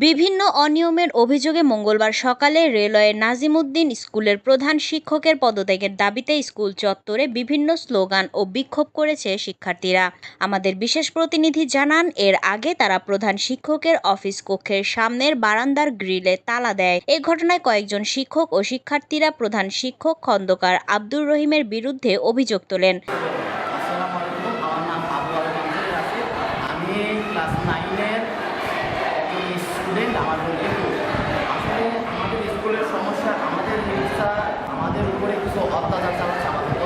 বিভিন্ন অনিয়মের অভিযোগে মঙ্গলবার সকালে রেলওয়ে নাজিমউদ্দিন স্কুলের প্রধান শিক্ষকের পদত্যাগের দাবিতে স্কুল চত্বরে বিভিন্ন স্লোগান ও বিক্ষোভ করেছে শিক্ষার্থীরা। আমাদের বিশেষ প্রতিনিধি জানান, এর আগে তারা প্রধান শিক্ষকের অফিস কক্ষের সামনের বারান্দার গ্রিলে তালা দেয়। এ ঘটনায় কয়েকজন শিক্ষক ও শিক্ষার্থীরা প্রধান শিক্ষক খন্দকার আব্দুর রহিমের বিরুদ্ধে অভিযোগ তোলেন। আমাদের উপরে কিছু অত্যাচার চালাচ্ছে আপাতত।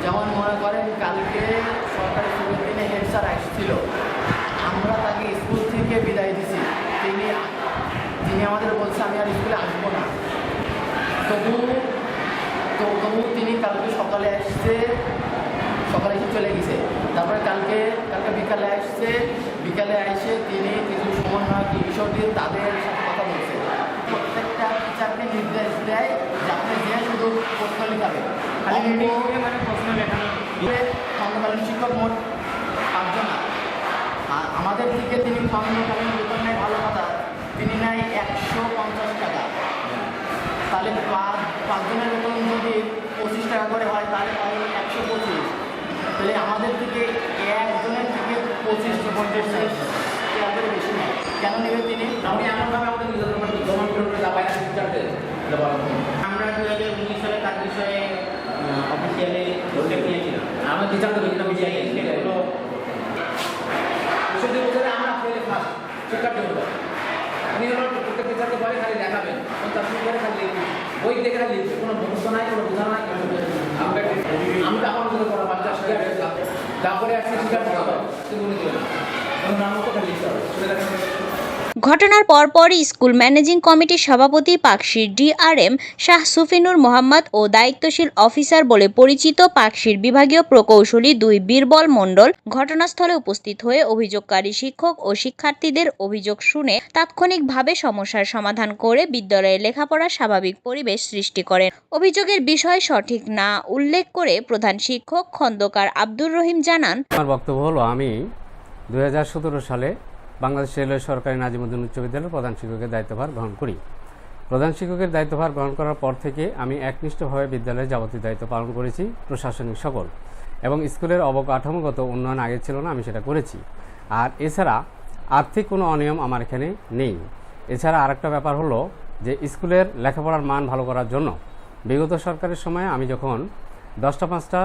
যেমন মনে করেন, কালকে সরকারি ছুটির দিনে হেড স্যার আসছিল, আমরা তাকে স্কুল থেকে বিদায় দিছি। তিনি আমাদের বলছে আমি আর স্কুলে আসবো না। তবু তিনি কালকে সকালে এসে চলে গেছে। তারপরে কালকে বিকালে এসে তিনি কিছু সমন্বয় বিষয়টি তাদের সাথে কথা বলছে। প্রত্যেকটা টিচারকে নির্দেশ দেয় যে আপনি যে শুধু প্রশ্ন লিখাবে, খণ্ডকালীন শিক্ষক মোট 5 জন। আর আমাদের দিকে তিনি খণ্ডকালীন বেতন নেয়, ভালো কথা, তিনি নেয় 150 টাকা। তাহলে 5 জনের বেতন যদি 25 টাকা করে হয়, তাহলে 125। তাহলে আমাদের থেকে একজনের থেকে 25-50 টাকা করে বেশি নেয়। কেন নেবে তিনি? আমরা 2019 সালে তার বিষয়ে অফিসিয়ালি উল্লেখ নিয়েছিলাম। আমরা টিচারদের বিভিন্ন বিষয়ে সেগুলো 60 বছরে আমরা পড়ে ফার্স্ট শিক্ষার্থী হলো। উনি হলো প্রত্যেক টিচারকে বলে খালি দেখাবেন, তার করে খালি বই দেখে খালি কোনো মুহূর্ত নাই, কোনো বোঝা নাই। আমরা আমার মতো করা বাচ্চা শিক্ষার্থী তারপরে একটা শিক্ষার্থী হবে কিন্তু উনি দেবেন নাম তো খালি লিখতে হবে। ঘটনার পরপরই স্কুল ম্যানেজিং কমিটির সভাপতি পাকশীর ডিআরএম শাহ সুফিনুর মোহাম্মদ ও দায়িত্বশীল অফিসার বলে পরিচিত পাকশীর বিভাগীয় প্রকৌশলী 2 বীরবল মণ্ডল ঘটনাস্থলে উপস্থিত হয়ে অভিযোগকারী শিক্ষক ও শিক্ষার্থীদের অভিযোগ শুনে তাৎক্ষণিকভাবে সমস্যার সমাধান করে বিদ্যালয়ে লেখাপড়ার স্বাভাবিক পরিবেশ সৃষ্টি করেন। অভিযোগের বিষয় সঠিক না উল্লেখ করে প্রধান শিক্ষক খন্দকার আব্দুর রহিম জানান, আমার বক্তব্য হলো, আমি 2017 সালে বাংলাদেশ রেলওয়ে সরকারি নাজিমউদ্দিন উচ্চ বিদ্যালয়ের প্রধান শিক্ষকের দায়িত্বভার গ্রহণ করি। প্রধান শিক্ষকের দায়িত্বভার গ্রহণ করার পর থেকে আমি একনিষ্ঠভাবে বিদ্যালয়ের যাবতীয় দায়িত্ব পালন করেছি, প্রশাসনিক সকল এবং স্কুলের অবকাঠামোগত উন্নয়ন আগে ছিল না, আমি সেটা করেছি। আর এছাড়া আর্থিক কোনো অনিয়ম আমার এখানে নেই। এছাড়া আরেকটা ব্যাপার হলো যে স্কুলের লেখাপড়ার মান ভালো করার জন্য বিগত সরকারের সময় আমি যখন 10টা 5টা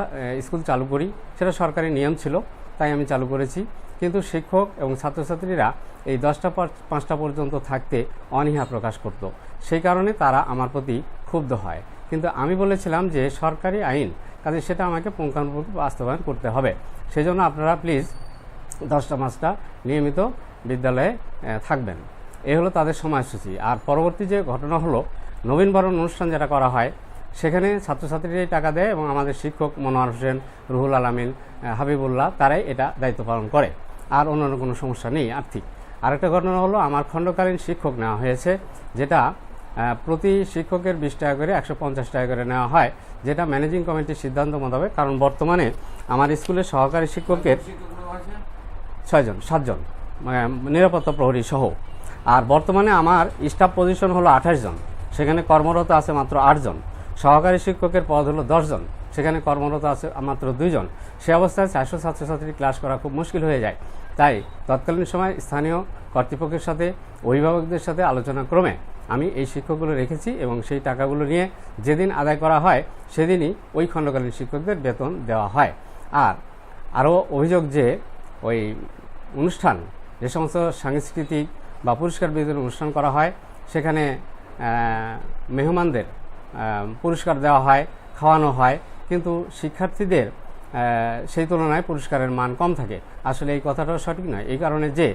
স্কুল চালু করি, সেটা সরকারি নিয়ম ছিল, তাই আমি চালু করেছি। কিন্তু শিক্ষক এবং ছাত্রছাত্রীরা এই 10টা 5টা পর্যন্ত থাকতে অনীহা প্রকাশ করত, সেই কারণে তারা আমার প্রতি ক্ষুব্ধ হয়। কিন্তু আমি বলেছিলাম যে সরকারি আইন, কাজে সেটা আমাকে পুঙ্খানুপুঙ্খ বাস্তবায়ন করতে হবে। সেই জন্য আপনারা প্লিজ 10টা 5টা নিয়মিত বিদ্যালয়ে থাকবেন, এই হলো তাদের সময়সূচি। আর পরবর্তী যে ঘটনা হলো, নবীনবরণ অনুষ্ঠান যেটা করা হয়, সেখানে ছাত্রছাত্রীরাই টাকা দেয় এবং আমাদের শিক্ষক মনোয়ার হোসেন, রুহুল আলামিন, হাবিবুল্লাহ তারাই এটা দায়িত্ব পালন করে। আর অন্যান্য কোনো সমস্যা নেই আর্থিক। আরেকটা ঘটনা হলো, আমার খণ্ডকালীন শিক্ষক নেওয়া হয়েছে, যেটা প্রতি শিক্ষকের 20 টাকা করে 150 টাকা করে নেওয়া হয়, যেটা ম্যানেজিং কমিটির সিদ্ধান্ত মোতাবেক। কারণ বর্তমানে আমার স্কুলের সহকারী শিক্ষকের 7 জন নিরাপত্তা প্রহরী সহ। আর বর্তমানে আমার স্টাফ পজিশন হলো 28 জন, সেখানে কর্মরত আছে মাত্র 8 জন। সহকারী শিক্ষকের পদ হলো 10 জন, সেখানে কর্মরত আছে মাত্র 2 জন। সে অবস্থায় 400 ছাত্রছাত্রী ক্লাস করা খুব মুশকিল হয়ে যায়। তাই তৎকালীন সময় স্থানীয় কর্তৃপক্ষের সাথে, অভিভাবকদের সাথে আলোচনা ক্রমে আমি এই শিক্ষকগুলো রেখেছি এবং সেই টাকাগুলো নিয়ে যেদিন আদায় করা হয় সেদিনই ওই খণ্ডকালীন শিক্ষকদের বেতন দেওয়া হয়। আর আরও অভিযোগ যে ওই অনুষ্ঠান, যে সমস্ত সাংস্কৃতিক বা পুরস্কার বিতরণ অনুষ্ঠান করা হয়, সেখানে মেহমানদের পুরস্কার দেওয়া হয়, খাওয়ানো হয়, কিন্তু শিক্ষার্থীদের সেই তুলনায় পুরস্কারের মান কম থাকে। আসলে এই কথাটাও সঠিক নয়। এই কারণে যে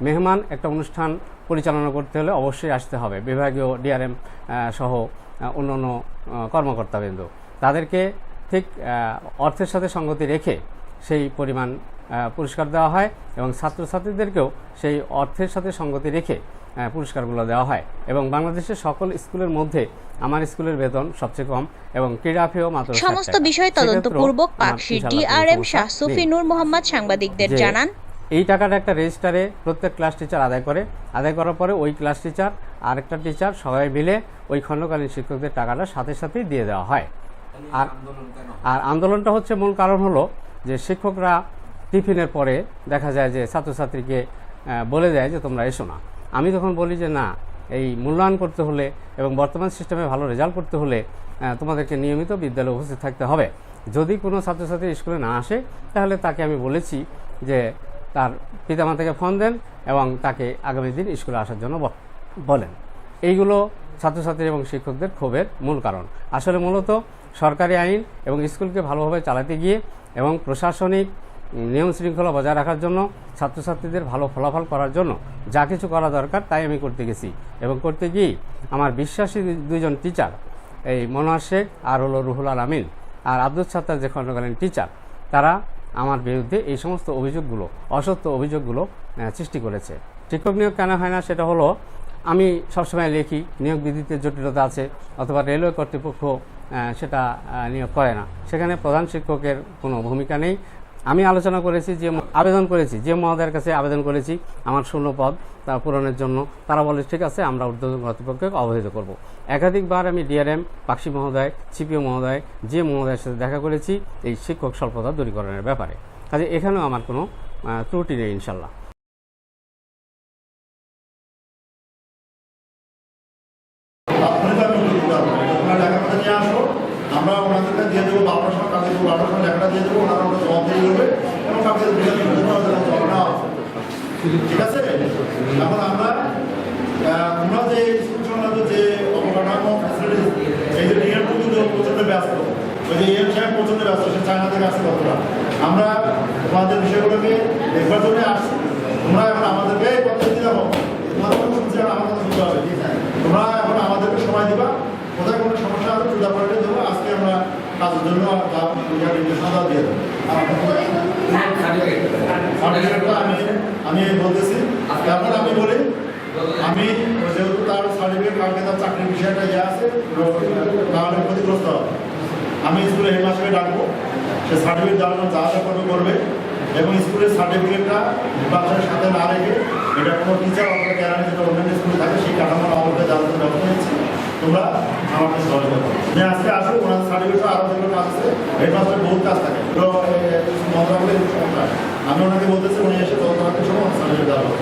মেহমান একটা অনুষ্ঠান পরিচালনা করতে হলে অবশ্যই আসতে হবে, বিভাগীয় ডিআরএম সহ অন্যান্য কর্মকর্তাবৃন্দ, তাদেরকে ঠিক অর্থের সাথে সঙ্গতি রেখে সেই পরিমাণ পুরস্কার দেওয়া হয় এবং ছাত্রছাত্রীদেরকেও সেই অর্থের সাথে সঙ্গতি রেখে পুরস্কারগুলো দেওয়া হয়। এবং বাংলাদেশের সকল স্কুলের মধ্যে আমার স্কুলের বেতন সবচেয়ে কম এবং ক্রীড়া ফিও মাত্র। সমস্ত বিষয় তদন্তপূর্বক পাকশীর ডিআরএম শাহ সুফিনুর মোহাম্মদ সাংবাদিকদের জানান, এই টাকাটা একটা রেজিস্টারে প্রত্যেক ক্লাস টিচার আদায় করে, আদায় করার পরে ওই ক্লাস টিচার আরেকটা টিচার সবাই মিলে ওই খণ্ডকালীন শিক্ষকদের টাকাটা সাথে সাথেই দিয়ে দেওয়া হয়। আর আন্দোলনটা হচ্ছে মূল কারণ হলো যে শিক্ষকরা টিফিনের পরে দেখা যায় যে ছাত্রছাত্রীকে বলে দেয় যে তোমরা এসো না। আমি তখন বলি যে না, এই মূল্যায়ন করতে হলে এবং বর্তমান সিস্টেমে ভালো রেজাল্ট করতে হলে তোমাদেরকে নিয়মিত বিদ্যালয়ে উপস্থিত থাকতে হবে। যদি কোনো ছাত্রছাত্রী স্কুলে না আসে তাহলে তাকে আমি বলেছি যে তার পিতামাতাকে ফোন দেন এবং তাকে আগামী দিন স্কুলে আসার জন্য বলেন। এইগুলো ছাত্রছাত্রী এবং শিক্ষকদের ক্ষোভের মূল কারণ। আসলে মূলত সরকারি আইন এবং স্কুলকে ভালোভাবে চালাতে গিয়ে এবং প্রশাসনিক নিয়ম শৃঙ্খলা বজায় রাখার জন্য, ছাত্রছাত্রীদের ভালো ফলাফল করার জন্য যা কিছু করা দরকার তাই আমি করতে গেছি। এবং করতে গিয়ে আমার বিশ্বাসী দুইজন টিচার, এই মনোয়ার শেখ আর হলো রুহুল আমিন আর আব্দুল সাত্তার যে খণ্ডকালীন টিচার, তারা আমার বিরুদ্ধে এই সমস্ত অভিযোগগুলো, অসত্য অভিযোগগুলো সৃষ্টি করেছে। শিক্ষক নিয়োগ কেন হয় না সেটা হলো, আমি সবসময় লিখি নিয়োগ বিধিতে জটিলতা আছে, অথবা রেলওয়ে কর্তৃপক্ষ সেটা নিয়োগ করে না, সেখানে প্রধান শিক্ষকের কোনো ভূমিকা নেই। আমি আলোচনা করেছি, যে মহোদয়ের কাছে আবেদন করেছি আমার শূন্য পদ তা পূরণের জন্য, তারা বলে ঠিক আছে আমরা ঊর্ধ্বতন কর্তৃপক্ষকে অবহিত করব। একাধিকবার আমি ডিআরএম পাকশি মহোদয়, সিপিও মহোদয়, যে মহোদয়ের সাথে দেখা করেছি এই শিক্ষক স্বল্পতা দূরীকরণের ব্যাপারে। কাজে এখানেও আমার কোনো ত্রুটি নেই ইনশাল্লাহ। আমরা ওনাদেরকে দিয়ে দেবো 12টার সময়, কালকে 12টার সময় লেখাটা দিয়ে দেবো, ওনারা ওটা জবাব দিয়ে দেবে এবং কালকে জবাব নেওয়া হবে। ঠিক আছে? এখন আমরা তোমরা যে স্কুল সংক্রান্ত যে অবকাঠামো ফ্যাসিলিটিস, এই যে ডিএম কিন্তু প্রচণ্ড ব্যস্ত, ওই যে এম সাহেব প্রচণ্ড ব্যস্ত, সে চায়না থেকে আসছে কতটা। আমরা তোমাদের বিষয়গুলোকে দেখবার জন্য আসছি। তোমরা এখন আমাদেরকে কথা দিতে হবে, তোমাদের কথা শুনছি আর আমার কথা শুনতে হবে। তোমরা এখন আমাদেরকে সময় দিবা, কোথায় কোনো সমস্যা আছে চুদা পড়ে দেবো। আজকে আমরা কাজের জন্য নির্দেশনা দিয়ে দেবো। আমি বলতেছি, তারপর আমি বলি, আমি যেহেতু তার সার্টিফিকেট কালকে তার চাকরির বিষয়টা ইয়ে আছে, তাহলে ক্ষতিগ্রস্ত হবে। আমি স্কুলে হেডমাস্টারকে ডাকবো, সে সার্টিফিকেট দেওয়ার জন্য যা যা করবে এবং স্কুলের সার্টিফিকেটটা বাচ্চার সাথে না রেখে এটা কোনো টিচার অথবা ক্যারানি যেটা অন্যান্য স্কুলে থাকে সেই কাঠামোর আলোকে দেওয়ার জন্য ব্যবস্থা নিচ্ছি। তোমরা আমাকে সহযোগিতা করো। যে আজকে আসো, ওনার সার্টিফিকেট আরও যেগুলো কাজ আছে, হেডমাস্টারের বহুত কাজ থাকে, মন্ত্রণালয়ে সমস্যা। আমি ওনাকে বলতেছি উনি এসে ততক্ষণের সময় সার্টিফিকেট দেওয়া হবে।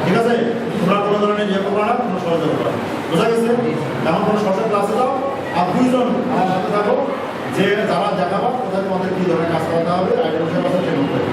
ঠিক আছে? তোমরা কোনো ধরনের ইয়ে করবো না, কোনো সহযোগিতা করো। বোঝা গেছে? এমন কোনো সরকার ক্লাসে যাও আর 2 জন আমার সাথে থাকো, যে যারা দেখাবো কোথায় তোমাদের কী ধরনের কাজ করতে হবে, আইডিয়া বিষয়ে ট্রেনিং করবে।